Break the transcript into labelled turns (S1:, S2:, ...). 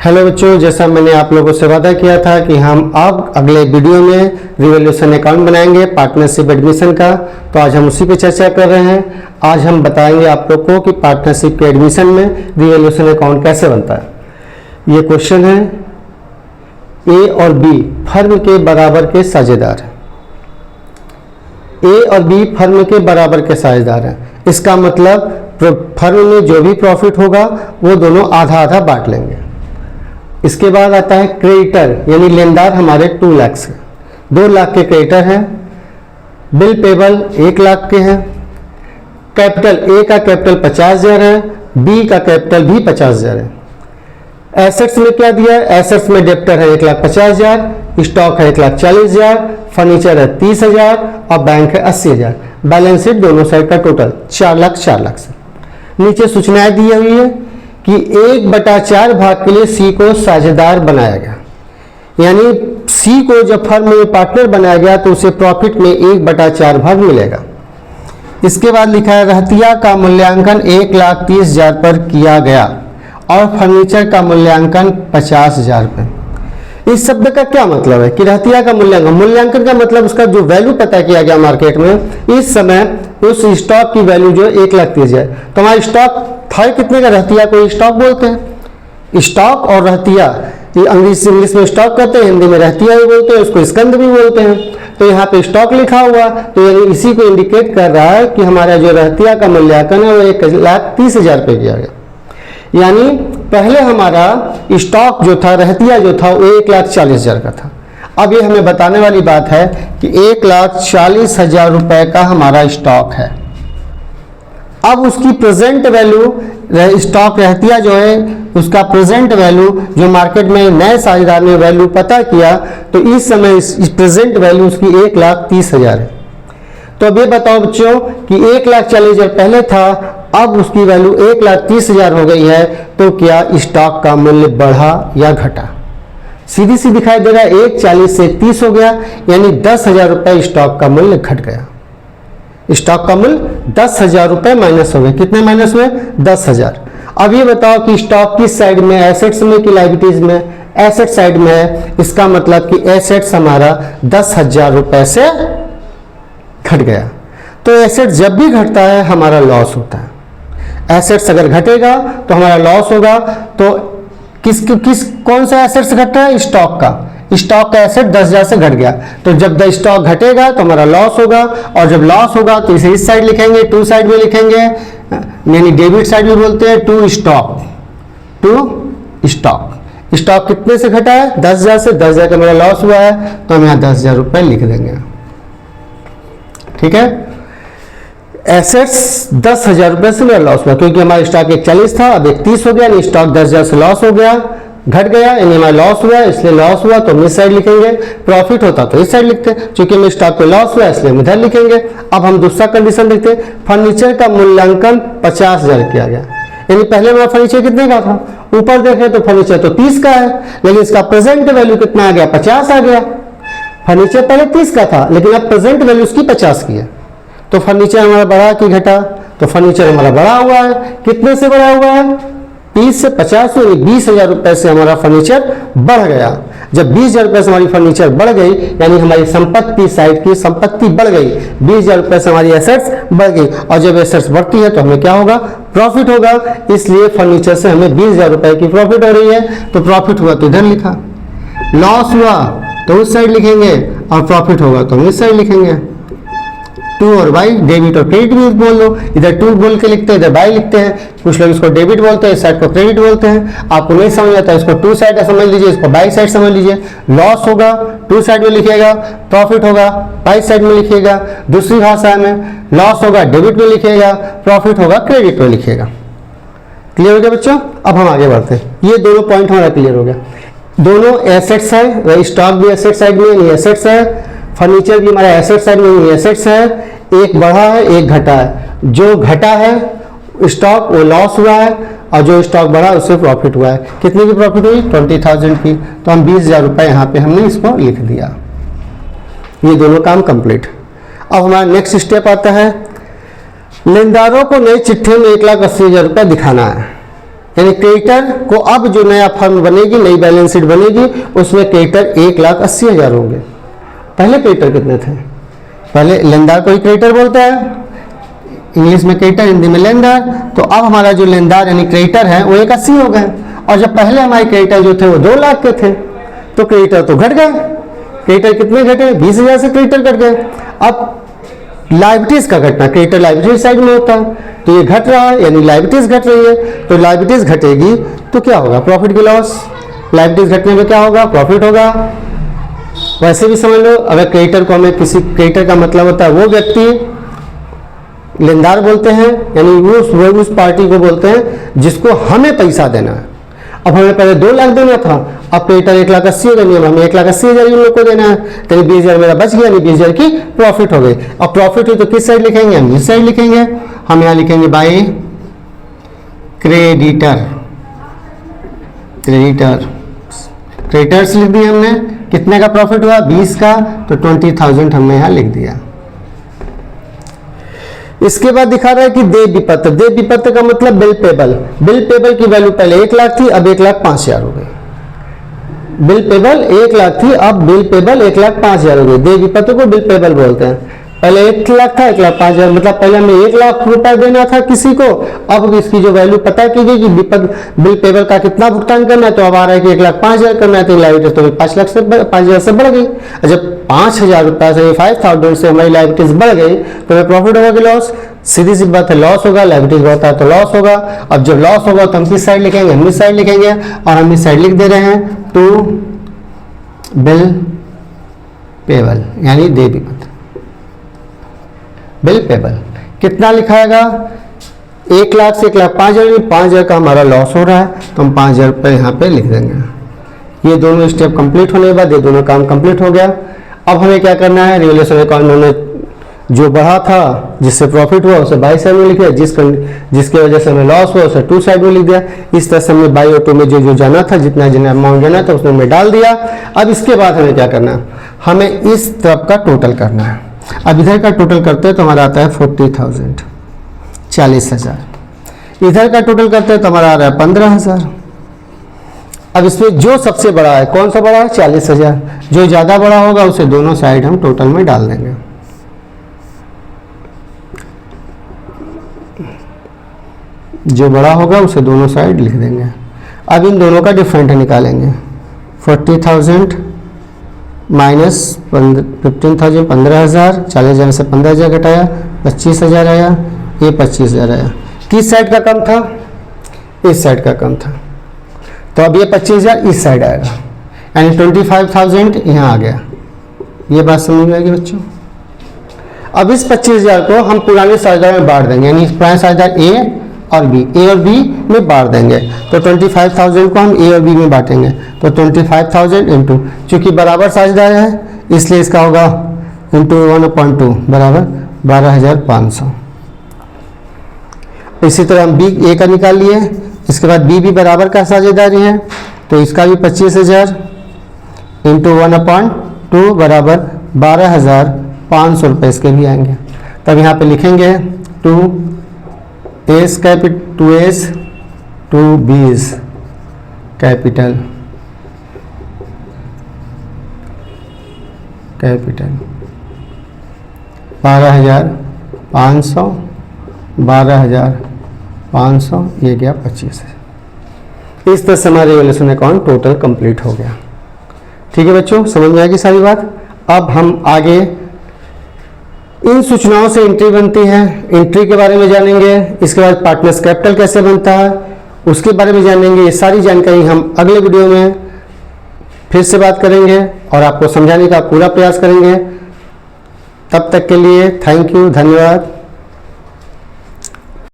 S1: Hello बच्चों, जैसा मैंने आप लोगों से वादा किया था कि हम अब अगले वीडियो में रिवोल्यूशन अकाउंट बनाएंगे पार्टनरशिप एडमिशन का, तो आज हम उसी पे चर्चा कर रहे हैं। आज हम बताएंगे आप लोग को कि पार्टनरशिप के एडमिशन में रिवोल्यूशन अकाउंट कैसे बनता है। ये क्वेश्चन है, ए और बी फर्म के बराबर के साझेदार हैं। ए और बी फर्म के बराबर के साझेदार हैं। इसका मतलब फर्म में जो भी प्रॉफिट होगा वो दोनों आधा आधा बांट लेंगे। इसके बाद आता है क्रेडिटर, यानी लेनदार हमारे 2 लाख से 2 लाख के क्रेडिटर हैं। बिल पेबल 1 लाख के हैं। कैपिटल, ए का कैपिटल 50,000 है, बी का कैपिटल भी 50,000 है। एसेट्स में क्या दिया है? एसेट्स में डेप्टर है 1,50,000, स्टॉक है 1,40,000, फर्नीचर है 30,000 और बैंक है 80,000। बैलेंस शीट दोनों साइड का टोटल 4 लाख से। नीचे सूचनाएं दी हुई है कि 1/4 भाग के लिए सी को साझेदार बनाया गया, यानी सी को जब फर्म में पार्टनर बनाया गया तो उसे प्रॉफिट में 1/4 भाग मिलेगा। इसके बाद लिखा है रहतिया का मूल्यांकन 1,30,000 पर किया गया और फर्नीचर का मूल्यांकन 50,000 पर। इस शब्द का क्या मतलब है कि रहतिया का मूल्यांकन का मतलब उसका जो वैल्यू पता किया गया मार्केट में। इस समय उस स्टॉक की वैल्यू जो 1,30,000, तो हमारा स्टॉक था कितने का? रहतिया को स्टॉक बोलते हैं। स्टॉक और रहतिया, ये इंग्लिश में स्टॉक कहते हैं, हिंदी में रहतिया भी बोलते हैं, उसको स्कंद भी बोलते हैं। तो यहाँ पे स्टॉक लिखा हुआ, तो यानी इसी को इंडिकेट कर रहा है कि हमारा जो रहतिया का मूल्यांकन है वो 1,30,000 पे किया गया। यानी पहले हमारा स्टॉक जो था, रहतिया जो था, वो 1,40,000 का था। अब ये हमें बताने वाली बात है कि 1,40,000 रुपए का हमारा स्टॉक है। अब उसकी प्रेजेंट वैल्यू, स्टॉक रहतिया जो है उसका प्रेजेंट वैल्यू जो मार्केट में नए साझेदार ने वैल्यू पता किया, तो इस समय इस प्रेजेंट वैल्यू उसकी 1,30,000 है। तो अब ये बताओ बच्चों कि 1,40,000 पहले था, अब उसकी वैल्यू 1,30,000 हो गई है, तो क्या स्टॉक का मूल्य बढ़ा या घटा? सीधी सी दिखाई दे रहा है, 1,40 से 30 हो गया, यानी 10,000 रुपए स्टॉक का मूल्य घट गया। स्टॉक का मूल्य 10,000 रुपए माइनस हो गए। कितने माइनस हुए? 10,000। अब ये बताओ कि स्टॉक किस साइड में, एसेट्स में कि लायबिलिटीज में? एसेट साइड में है। इसका मतलब कि एसेट्स हमारा 10,000 रुपए से घट गया। तो एसेट जब भी घटता है हमारा लॉस होता है। एसेट्स अगर घटेगा तो हमारा लॉस होगा। तो कौन सा एसेट्स घट रहा है? स्टॉक का। स्टॉक का एसेट 10,000 से घट गया, तो जब द स्टॉक घटेगा तो हमारा लॉस होगा, और जब लॉस होगा तो इसे इस साइड लिखेंगे, 2 साइड में लिखेंगे, यानी डेबिट साइड भी बोलते हैं, टू स्टॉक। स्टॉक कितने से घटा है? 10,000 से। 10,000 का मेरा लॉस हुआ है, तो हम यहाँ 10,000 रुपए लिख देंगे। ठीक है। एसेट्स 10,000 रुपए से मेरा लॉस हुआ, क्योंकि हमारा स्टॉक 1,40 था, अब 1,30 हो गया, यानी स्टॉक 10,000 से लॉस हो गया, घट गया, यानी हमारा लॉस हुआ, इसलिए लॉस हुआ तो हम इस साइड लिखेंगे। प्रॉफिट होता तो इस साइड लिखते हैं, क्योंकि हमें स्टॉक पे लॉस हुआ इसलिए हम इधर लिखेंगे। अब हम दूसरा कंडीशन लिखते हैं, फर्नीचर का मूल्यांकन 50,000 किया गया। यानी पहले हमारा फर्नीचर कितने का था? ऊपर देखें तो फर्नीचर तो 30 का है, लेकिन इसका प्रेजेंट वैल्यू कितना आ गया? 50 आ गया। फर्नीचर पहले 30 का था, लेकिन अब प्रेजेंट वैल्यू उसकी 50 की है। तो फर्नीचर हमारा बढ़ा कि घटा? तो फर्नीचर हमारा बढ़ा हुआ है। कितने से बढ़ा हुआ है? 30 से 50, यानी 20,000 रुपए से हमारा फर्नीचर बढ़ गया। जब 20,000 रुपए से हमारी फर्नीचर बढ़ गई, यानी हमारी संपत्ति साइड की संपत्ति बढ़ गई, 20,000 रुपए से हमारी एसेट्स बढ़ गई, और जब एसेट्स बढ़ती है तो हमें क्या होगा? प्रॉफिट होगा। इसलिए फर्नीचर से हमें 20,000 रुपए की प्रॉफिट हो रही है, तो प्रॉफिट हुआ तो इधर लिखा, लॉस हुआ तो उस साइड लिखेंगे, और प्रॉफिट होगा तो हम इस साइड लिखेंगे। 2 और बाई, डेबिट और क्रेडिट भी बोल दो। इधर 2 बोल के लिखते हैं, इधर बाई लिखते हैं। कुछ लोग इसको डेबिट बोलते हैं, इस साइड को क्रेडिट बोलते हैं। आपको नहीं समझ आता, इसको 2 साइड समझ लीजिए, इसको बाई साइड समझ लीजिए। लॉस होगा 2 साइड में लिखिएगा, प्रॉफिट होगा बाई साइड में लिखिएगा। दूसरी भाषा में लॉस होगा डेबिट में लिखिएगा, प्रॉफिट होगा क्रेडिट में लिखिएगा। क्लियर हो गया बच्चों? अब हम आगे बढ़ते हैं। ये दोनों पॉइंट हमारा क्लियर हो गया। दोनों एसेट्स है, स्टॉक भी एसेट साइड में एसेट्स है, फर्नीचर भी हमारा एसेट साइड में एसेट्स है। एक बढ़ा है, एक घटा है। जो घटा है स्टॉक वो लॉस हुआ है, और जो स्टॉक बढ़ा उससे प्रॉफिट हुआ है। कितने की प्रॉफिट हुई? 20,000 की। तो हम 20,000 रुपए यहाँ पे हमने इसको लिख दिया। ये दोनों काम कंप्लीट। अब हमारा नेक्स्ट स्टेप आता है, लेनदारों को नई चिट्ठी में 1,80,000 रुपये दिखाना है। यानी क्रेडिटर को अब जो नया फर्म बनेगी, नई बैलेंस शीट बनेगी, उसमें क्रेडिटर 1,80,000 होंगे। पहले क्रेडिटर कितने थे? पहले लेनदार को ही क्रेडिटर बोलता है, इंग्लिश में क्रेडिटर, हिंदी में लेनदार। तो अब हमारा जो लेनदार यानी क्रेडिटर है वो 1,80 हो गए, और जब पहले हमारे क्रेडिटर जो थे वो 2 लाख के थे, तो क्रेडिटर तो घट गए। क्रेडिटर कितने घटे? 20,000 से क्रेडिटर घट गए। अब लायबिलिटीज का घटना, क्रेडिटर लायबिलिटीज साइड में होता है, तो ये घट रहा है यानी लायबिलिटीज घट रही है। तो लायबिलिटीज घटेगी तो क्या होगा? प्रॉफिट की लॉस। लायबिलिटीज घटने में क्या होगा? प्रॉफिट होगा। वैसे भी समझ लो, अगर क्रेडिटर को हमें किसी, क्रेडिटर का मतलब होता है वो व्यक्ति, लेनदार बोलते हैं, यानी उस पार्टी को बोलते हैं जिसको हमें पैसा देना है। अब हमें पहले 2 लाख देना था, अब क्रेडिटर 1,80,000 हो गई, हमें 1,80,000 इन लोग को देना है, तो 20,000 मेरा बच गया, 20,000 की प्रॉफिट हो गई। अब प्रॉफिट हुई तो किस साइड लिखेंगे? हम इस साइड लिखेंगे। हम यहाँ लिखेंगे बाय क्रेडिटर, क्रेडिटर्स लिख दिया हमने। कितने का प्रॉफिट हुआ? 20 का, तो 20,000 हमने यहाँ लिख दिया। इसके बाद दिखा रहा है कि देय विपत्र। देय विपत्र का मतलब बिल पेबल। बिल पेबल की वैल्यू पहले 1 लाख थी, अब 1,05,000 हो गई। बिल पेबल 1 लाख थी, अब बिल पेबल 1,05,000 हो गई। देय विपत्र को बिल पेबल बोलते हैं। पहले 1 लाख था, 1,05,000, मतलब पहले हमें 1 लाख रुपए देना था किसी को, अब इसकी जो वैल्यू पता की गई कि बिल पेबल का कितना भुगतान करना है, तो अब आ रहा है कि 1,05,000 करना है, तो लायबिलिटीज तो 5,000 से बढ़ गई। जब 5,000 रुपए से 5,000 से हमारी लायबिलिटीज बढ़ गई तो हमें प्रॉफिट होगा कि लॉस? सीधी सी बात है, लॉस होगा। लायबिलिटीज बढ़ता है तो लॉस होगा। अब जब लॉस होगा तो हम किस साइड लिखेंगे? हम इस साइड लिखेंगे, और हम इस साइड लिख दे रहे हैं टू बिल पेबल, यानी देय विपत्र। बिल पेबल कितना लिखाएगा? 1 लाख से 1,05,000, 5,000 का हमारा लॉस हो रहा है, तो हम 5,000 रुपये यहाँ पे लिख देंगे। ये दोनों स्टेप कंप्लीट होने के बाद ये दोनों काम कंप्लीट हो गया। अब हमें क्या करना है? रिवैल्यूएशन अकाउंट में जो बढ़ा था, जिससे प्रॉफिट हुआ उसे बाई साइड में लिख दिया, जिसकी वजह से हमें लॉस हुआ उसे टू साइड में लिख दिया। इस तरह से हमने बाई और टू में जो जाना था, जितना अमाउंट जाना था उसमें हमें डाल दिया। अब इसके बाद हमें क्या करना है? हमें इस तरफ का टोटल करना है। अब इधर का टोटल करते हैं तो हमारा आता है 40,000, 40,000। इधर का टोटल करते हैं तो हमारा आ रहा है 15,000। अब इसमें जो सबसे बड़ा है, कौन सा बड़ा है? 40,000। जो ज़्यादा बड़ा होगा उसे दोनों साइड हम टोटल में डाल देंगे। जो बड़ा होगा उसे दोनों साइड लिख देंगे। अब इन दोनों का डिफरेंट निकालेंगे। 40,000 माइनस 15,000, 15,000, 40,000 से 15,000 घटाया, 25,000 आया, ये 25,000 आया। किस साइड का कम था? इस साइड का कम था, तो अब ये 25,000 इस साइड आएगा, यानी 25,000 यहाँ आ गया। ये बात समझ में आएगी बच्चों? अब इस 25,000 को हम पुराने साझेदार में बांट देंगे, यानी पुराने साझेदार ए और बी में बांट देंगे। तो 25,000 को हम ए और बी में बांटेंगे, तो 25,000 इंटू, चूँकि बराबर साझेदार है इसलिए इसका होगा इंटू 1/2 बराबर 12,500। इसी तरह हम बी ए का निकाल लिए। इसके बाद बी भी बराबर का साझेदारी है, तो इसका भी 25,000 इंटू 1/2 बराबर 12,500 रुपये इसके भी आएंगे। तब यहाँ पे लिखेंगे 2S कैपिटल 2B's कैपिटल 12,500, 12,500, ये गया 25। इस तरह से हमारा रिवैल्यूएशन अकाउंट टोटल कंप्लीट हो गया। ठीक है बच्चों, समझ में आएगी सारी बात। अब हम आगे इन सूचनाओं से एंट्री बनती है, एंट्री के बारे में जानेंगे। इसके बाद पार्टनर्स कैपिटल कैसे बनता है उसके बारे में जानेंगे। ये सारी जानकारी हम अगले वीडियो में फिर से बात करेंगे और आपको समझाने का पूरा प्रयास करेंगे। तब तक के लिए थैंक यू, धन्यवाद।